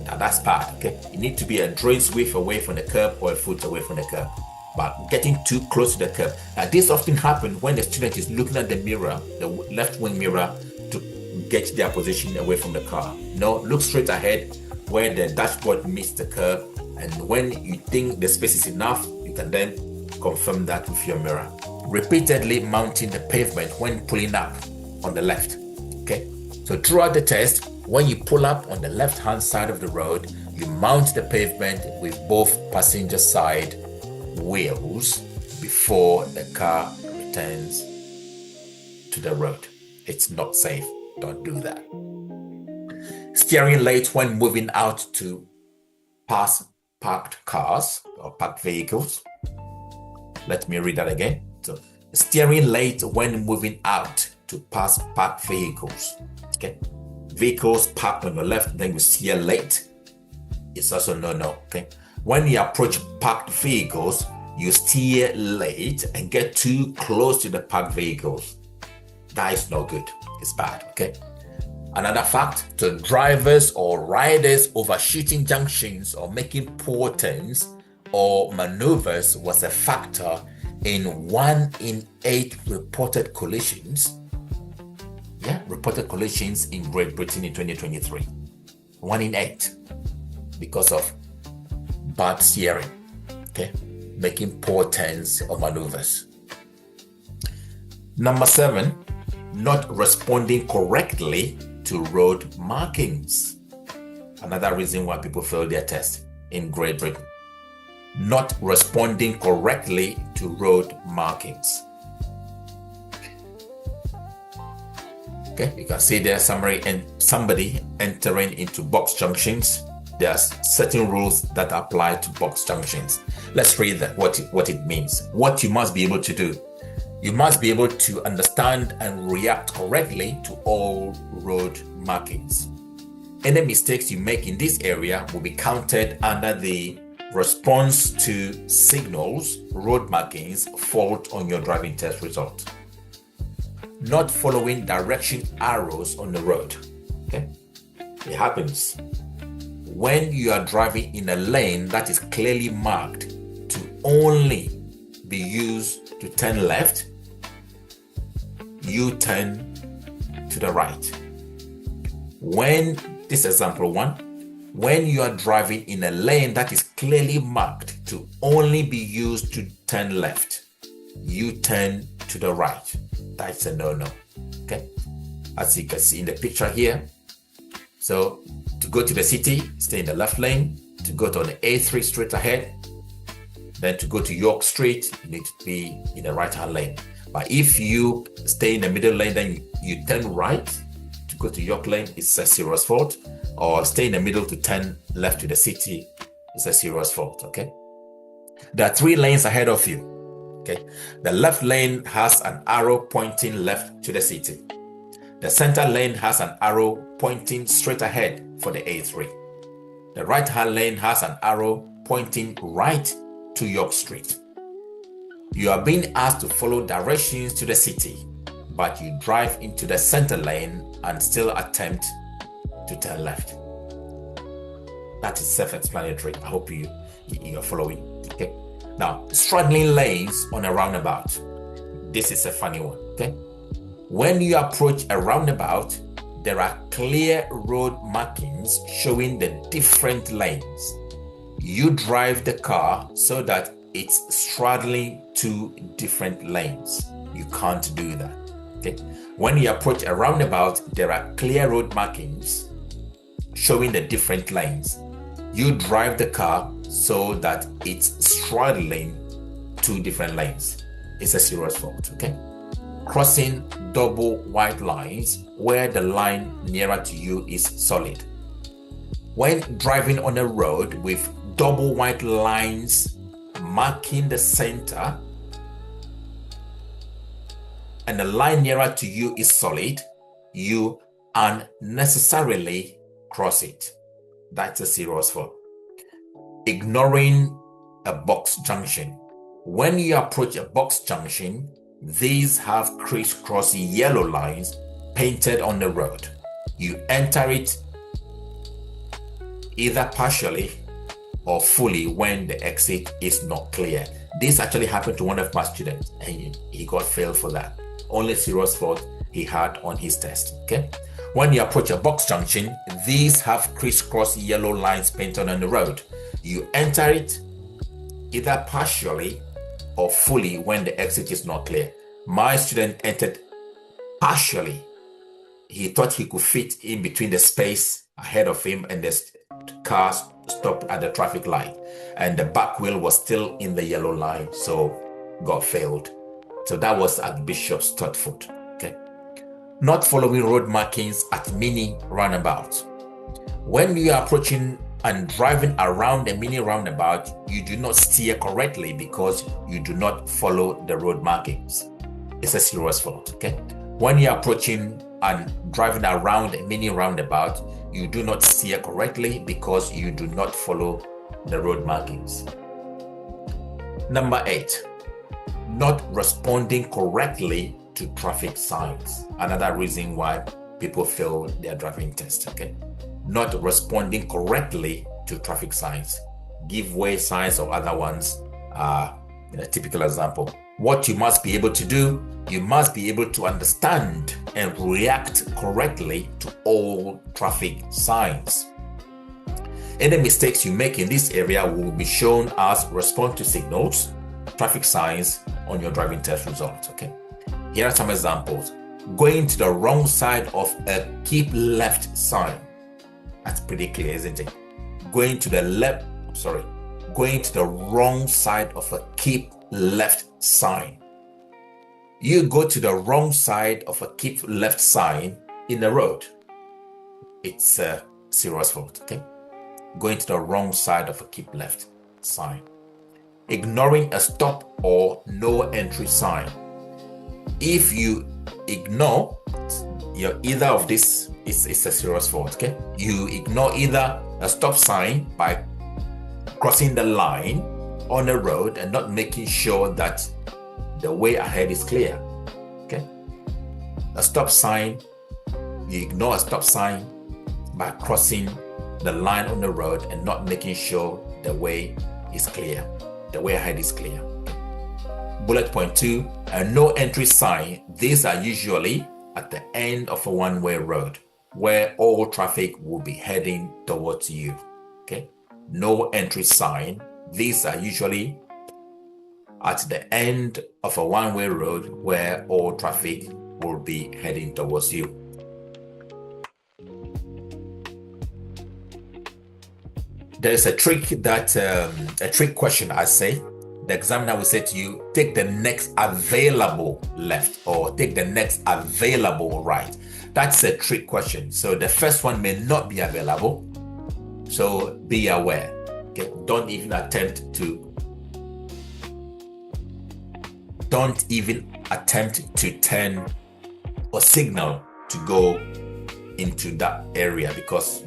Now that's bad, okay? You need to be a droid's width away from the curb or a foot away from the curb. But getting too close to the curb. Now, this often happens when the student is looking at the mirror, the left wing mirror, to get their position away from the car. No, look straight ahead where the dashboard meets the curb. And when you think the space is enough, you can then confirm that with your mirror. Repeatedly mounting the pavement when pulling up on the left. Okay, so throughout the test, when you pull up on the left hand side of the road, you mount the pavement with both passenger side wheels before the car returns to the road. It's not safe. Don't do that. Steering late when moving out to pass parked cars or parked vehicles. Let me read that again. So, steering late when moving out to pass parked vehicles. Okay, vehicles parked on your left, then you steer late. It's also no. Okay, when you approach parked vehicles, you steer late and get too close to the parked vehicles. That is not good. It's bad. Okay. Another fact: to drivers or riders overshooting junctions or making poor turns or maneuvers was a factor in 1 in 8 reported collisions. Reported collisions in Great Britain in 2023. 1 in 8 because of bad steering, okay, making poor turns or maneuvers. Number 7, not responding correctly to road markings. Another reason why people fail their test in Great Britain. Not responding correctly to road markings. Okay, you can see there somebody entering into box junctions. There are certain rules that apply to box junctions. Let's read that, what it means. What you must be able to do. You must be able to understand and react correctly to all road markings. Any mistakes you make in this area will be counted under the response to signals, road markings, fault on your driving test result. Not following direction arrows on the road. Okay, it happens when you are driving in a lane that is clearly marked to only be used to turn left. You turn to the right. When this example 1, when you are driving in a lane that is clearly marked to only be used to turn left, you turn to the right. That's a no-no. Okay, as you can see in the picture here, So to go to the city, stay in the left lane. To go to the A3 straight ahead, then to go to York Street, you need to be in the right-hand lane. But if you stay in the middle lane, then you turn right to go to York Lane, it's a serious fault. Or stay in the middle to turn left to the city, it's a serious fault, okay? There are 3 lanes ahead of you, okay? The left lane has an arrow pointing left to the city. The center lane has an arrow pointing straight ahead for the A3. The right-hand lane has an arrow pointing right to York Street. You are being asked to follow directions to the city, but you drive into the center lane and still attempt to turn left. That is self-explanatory. I hope you're following. Okay. Now, straddling lanes on a roundabout. This is a funny one. Okay. When you approach a roundabout, there are clear road markings showing the different lanes. You drive the car so that it's straddling 2 different lanes. You can't do that. Okay. When you approach a roundabout, there are clear road markings showing the different lanes. You drive the car so that it's straddling 2 different lanes. It's a serious fault. Okay. Crossing double white lines where the line nearer to you is solid. When driving on a road with double white lines marking the center and the line nearer to you is solid, you unnecessarily cross it. That's a serious fault. Ignoring a box junction. When you approach a box junction, these have crisscross yellow lines painted on the road. You enter it either partially or fully when the exit is not clear. This actually happened to one of my students and he got failed for that. Only serious fault he had on his test. Okay. When you approach a box junction, these have crisscross yellow lines painted on the road. You enter it either partially or fully when the exit is not clear. My student entered partially. He thought he could fit in between the space ahead of him and the car stopped at the traffic light, and the back wheel was still in the yellow line, so got failed. So that was at Bishop Stortford. Okay. Not following road markings at mini roundabouts. When you are approaching and driving around a mini roundabout, you do not steer correctly because you do not follow the road markings. It's a serious fault. Okay. When you are approaching and driving around a mini roundabout, you do not steer correctly because you do not follow the road markings. Number 8, not responding correctly to traffic signs. Another reason why people fail their driving test. Okay, not responding correctly to traffic signs. Give way signs or other ones are a typical example. What you must be able to do, you must be able to understand and react correctly to all traffic signs. Any mistakes you make in this area will be shown as response to signals, traffic signs on your driving test results. Okay, here are some examples. Going to the wrong side of a keep left sign. That's pretty clear, isn't it? Going to the wrong side of a keep left sign. You go to the wrong side of a keep left sign in the road. It's a serious fault. Okay, going to the wrong side of a keep left sign. Ignoring a stop or no entry sign. If you ignore either of this, it's a serious fault. Okay, you ignore either a stop sign by crossing the line on the road and not making sure that the way ahead is clear. Okay, a stop sign, you ignore a stop sign by crossing the line on the road and not making sure the way is clear, the way ahead is clear. Bullet point 2, a no entry sign. These are usually at the end of a one-way road where all traffic will be heading towards you. Okay, no entry sign. These are usually at the end of a one-way road where all traffic will be heading towards you. There's a trick question, I say. The examiner will say to you, take the next available left or take the next available right. That's a trick question. So the first one may not be available. So be aware. Okay? Don't even attempt to turn or signal to go into that area because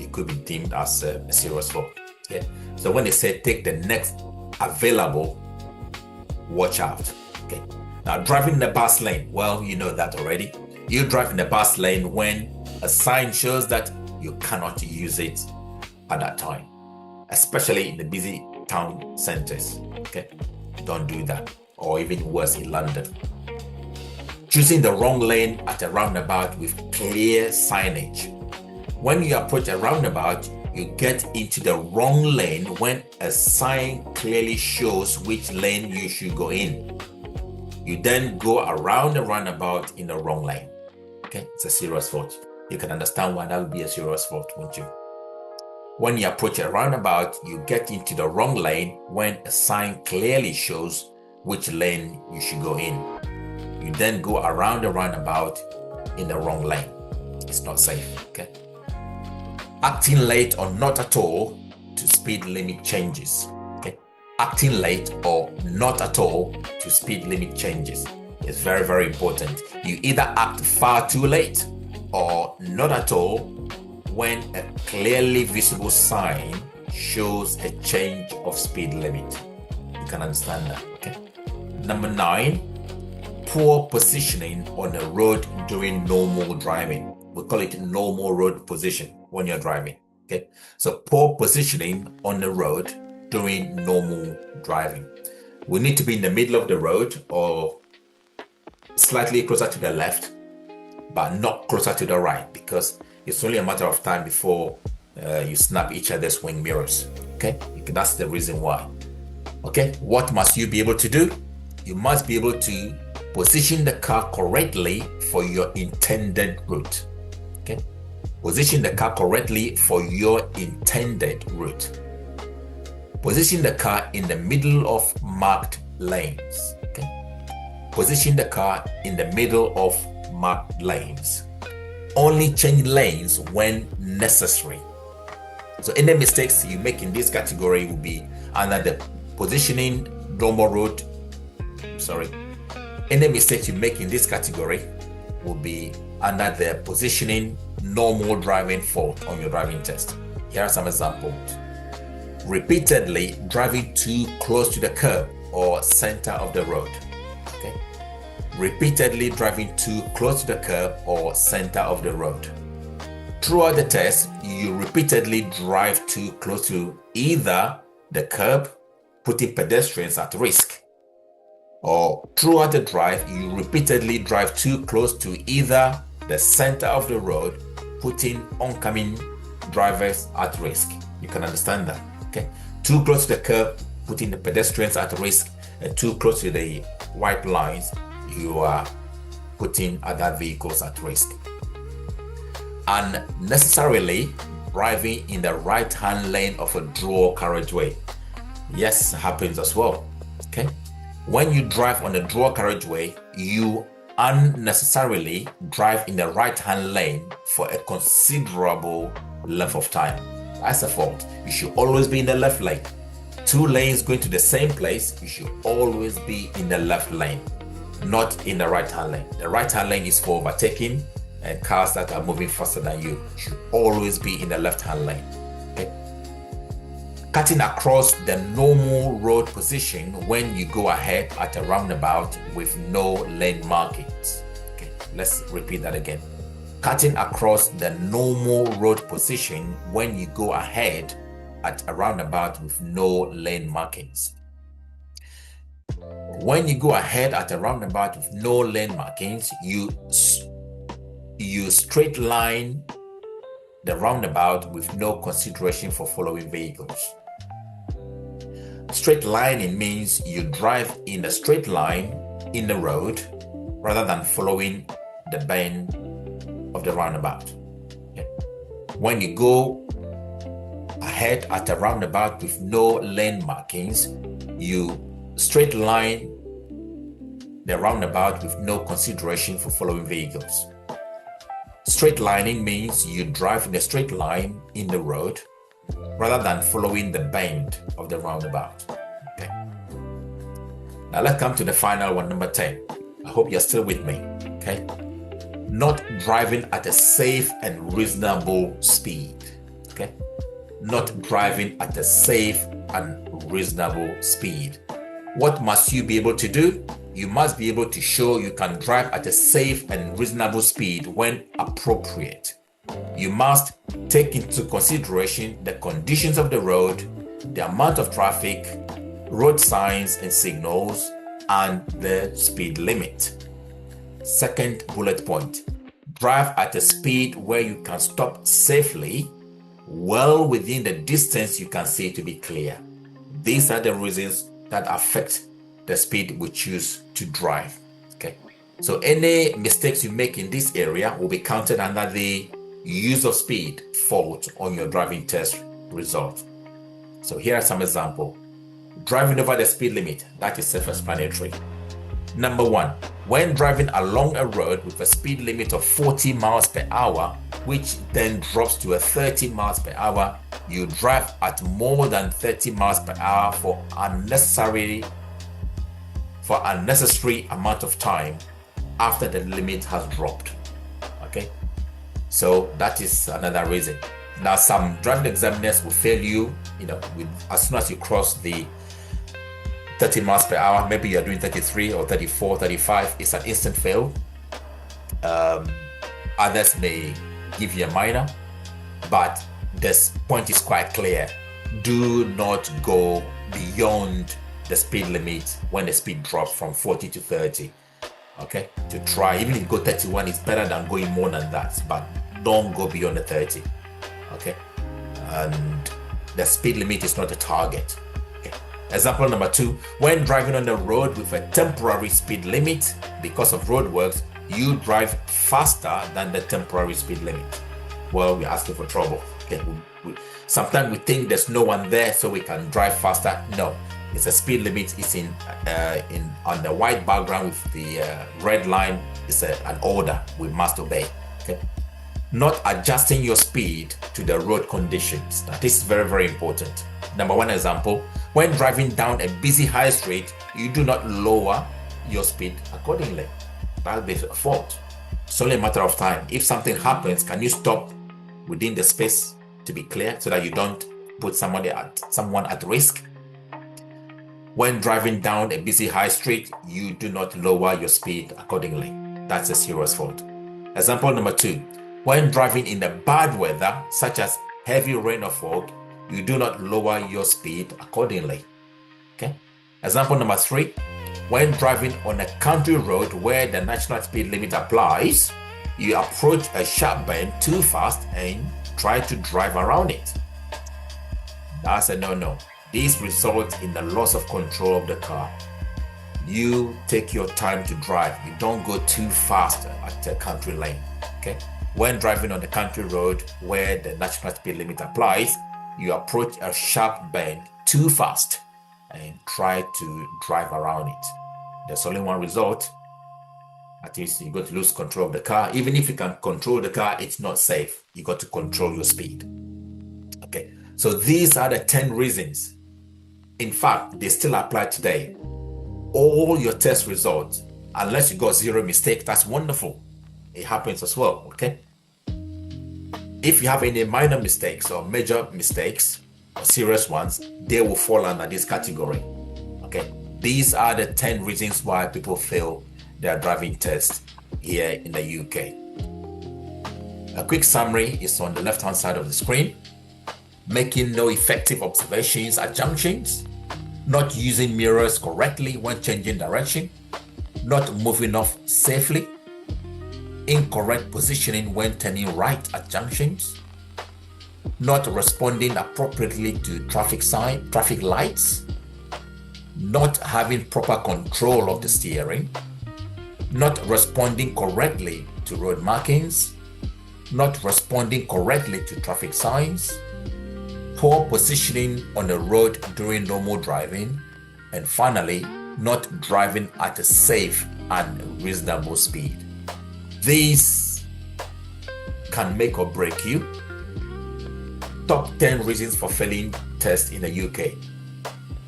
it could be deemed as a serious fault. Okay? So when they say take the next available, watch out. Okay. Now driving in the bus lane, well, you know that already. You drive in the bus lane when a sign shows that you cannot use it at that time, especially in the busy town centers. Okay, don't do that, or even worse in London. Choosing the wrong lane at a roundabout with clear signage. When you approach a roundabout, you get into the wrong lane when a sign clearly shows which lane you should go in. You then go around the roundabout in the wrong lane. Okay, it's a serious fault. You can understand why that would be a serious fault, won't you? When you approach a roundabout, you get into the wrong lane when a sign clearly shows which lane you should go in. You then go around the roundabout in the wrong lane. It's not safe, okay? Acting late or not at all to speed limit changes. Okay, acting late or not at all to speed limit changes is very, very important. You either act far too late or not at all when a clearly visible sign shows a change of speed limit. You can understand that. Okay. Number 9, poor positioning on the road during normal driving. We call it normal road position when you're driving. Okay, so poor positioning on the road during normal driving. We need to be in the middle of the road or slightly closer to the left, but not closer to the right, because it's only a matter of time before you snap each other's wing mirrors. Okay, that's the reason why. Okay, what must you be able to do? You must be able to position the car correctly for your intended route. Okay, position the car correctly for your intended route. Position the car in the middle of marked lanes. Okay, position the car in the middle of marked lanes. Only change lanes when necessary. So any mistakes you make in this category will be under the positioning normal road. Any mistakes you make in this category will be under the positioning normal driving fault on your driving test. Here are some examples. Repeatedly driving too close to the curb or center of the road. Okay. Repeatedly driving too close to the curb or center of the road. Throughout the test, you repeatedly drive too close to either the curb, putting pedestrians at risk, or throughout the drive, you repeatedly drive too close to either the center of the road, putting oncoming drivers at risk. You can understand that, okay? Too close to the curb, putting the pedestrians at risk, and too close to the white lines, you are putting other vehicles at risk. Unnecessarily driving in the right-hand lane of a dual carriageway. Yes, happens as well, okay? When you drive on a dual carriageway, you unnecessarily drive in the right-hand lane for a considerable length of time. That's a fault. You should always be in the left lane. Two lanes going to the same place, you should always be in the left lane, not in the right-hand lane. The right-hand lane is for overtaking and cars that are moving faster than you. You should always be in the left-hand lane. Okay? Cutting across the normal road position when you go ahead at a roundabout with no lane markings. Okay, let's repeat that again. Cutting across the normal road position when you go ahead at a roundabout with no lane markings. When you go ahead at a roundabout with no lane markings, you straight line the roundabout with no consideration for following vehicles. Straight lining means you drive in a straight line in the road rather than following the bend of the roundabout. Okay. When you go ahead at a roundabout with no lane markings, you straight line the roundabout with no consideration for following vehicles. Straight lining means you drive in a straight line in the road rather than following the bend of the roundabout. Okay. Now let's come to the final one, number 10. I hope you're still with me. Okay. Not driving at a safe and reasonable speed. Okay. Not driving at a safe and reasonable speed. What must you be able to do? You must be able to show you can drive at a safe and reasonable speed when appropriate. You must take into consideration the conditions of the road, the amount of traffic, road signs and signals, and the speed limit. Second bullet point, drive at a speed where you can stop safely, well within the distance you can see to be clear. These are the reasons that affect the speed we choose to drive. Okay, so any mistakes you make in this area will be counted under the use of speed fault on your driving test result. So here are some examples. Driving over the speed limit, that is self-explanatory. Number 1, when driving along a road with a speed limit of 40 miles per hour, which then drops to a 30 miles per hour, you drive at more than 30 miles per hour for unnecessary amount of time after the limit has dropped. Okay, so that is another reason. Now some driving examiners will fail you, as soon as you cross the 30 miles per hour, maybe you're doing 33 or 34, 35, it's an instant fail. Others may give you a minor, but this point is quite clear. Do not go beyond the speed limit when the speed drops from 40 to 30. Okay, to try, even if you go 31, it's better than going more than that, but don't go beyond the 30. Okay, and the speed limit is not a target. Okay. Example number 2, when driving on the road with a temporary speed limit because of roadworks, you drive faster than the temporary speed limit. Well, we're asking for trouble. Okay, sometimes we think there's no one there so we can drive faster. No, it's a speed limit. It's on the white background with the red line. It's an order we must obey. Okay, not adjusting your speed to the road conditions. Now, this is very, very important. Number 1 example, when driving down a busy high street, you do not lower your speed accordingly. That'll be a fault. It's only a matter of time. If something happens, can you stop within the space to be clear so that you don't put someone at risk? When driving down a busy high street, you do not lower your speed accordingly. That's a serious fault. Example number 2, when driving in the bad weather, such as heavy rain or fog, you do not lower your speed accordingly. Okay. Example number 3, when driving on a country road where the national speed limit applies, you approach a sharp bend too fast and try to drive around it. That's a no-no. This results in the loss of control of the car. You take your time to drive. You don't go too fast at a country lane. Okay. When driving on the country road where the national speed limit applies, you approach a sharp bend too fast and try to drive around it. There's only one result. At least you got to lose control of the car. Even if you can control the car, it's not safe. You got to control your speed. Okay, so these are the 10 reasons. In fact, they still apply today. All your test results, unless you got 0 mistake, that's wonderful. It happens as well. Okay. If you have any minor mistakes or major mistakes or serious ones, they will fall under this category. Okay. These are the 10 reasons why people fail their driving test here in the UK. A quick summary is on the left-hand side of the screen. Making no effective observations at junctions, not using mirrors correctly when changing direction, not moving off safely, incorrect positioning when turning right at junctions, not responding appropriately to traffic lights, not having proper control of the steering, not responding correctly to road markings, not responding correctly to traffic signs, poor positioning on the road during normal driving, and finally, not driving at a safe and reasonable speed. These can make or break you. Top 10 reasons for failing tests in the UK.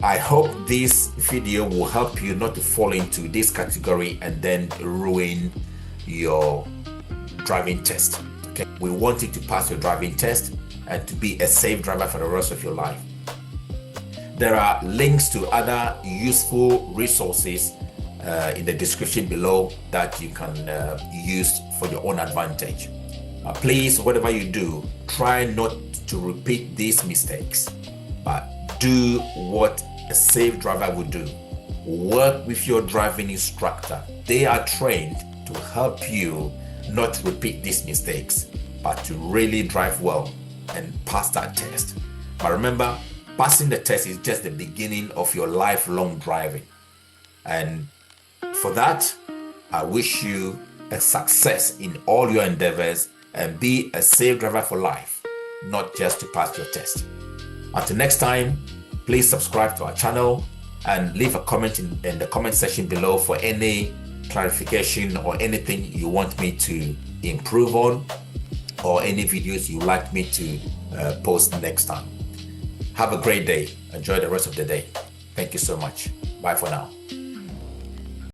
I hope this video will help you not to fall into this category and then ruin your driving test. Okay, we want you to pass your driving test and to be a safe driver for the rest of your life. There are links to other useful resources in the description below that you can use for your own advantage. Please, whatever you do, try not to repeat these mistakes, but do what a safe driver would do. Work with your driving instructor. They are trained to help you not repeat these mistakes, but to really drive well and pass that test. But remember, passing the test is just the beginning of your lifelong driving. And for that, I wish you a success in all your endeavors and be a safe driver for life, not just to pass your test. Until next time, please subscribe to our channel and leave a comment in the comment section below for any clarification or anything you want me to improve on, or any videos you'd like me to post next time. Have a great day. Enjoy the rest of the day. Thank you so much. Bye for now.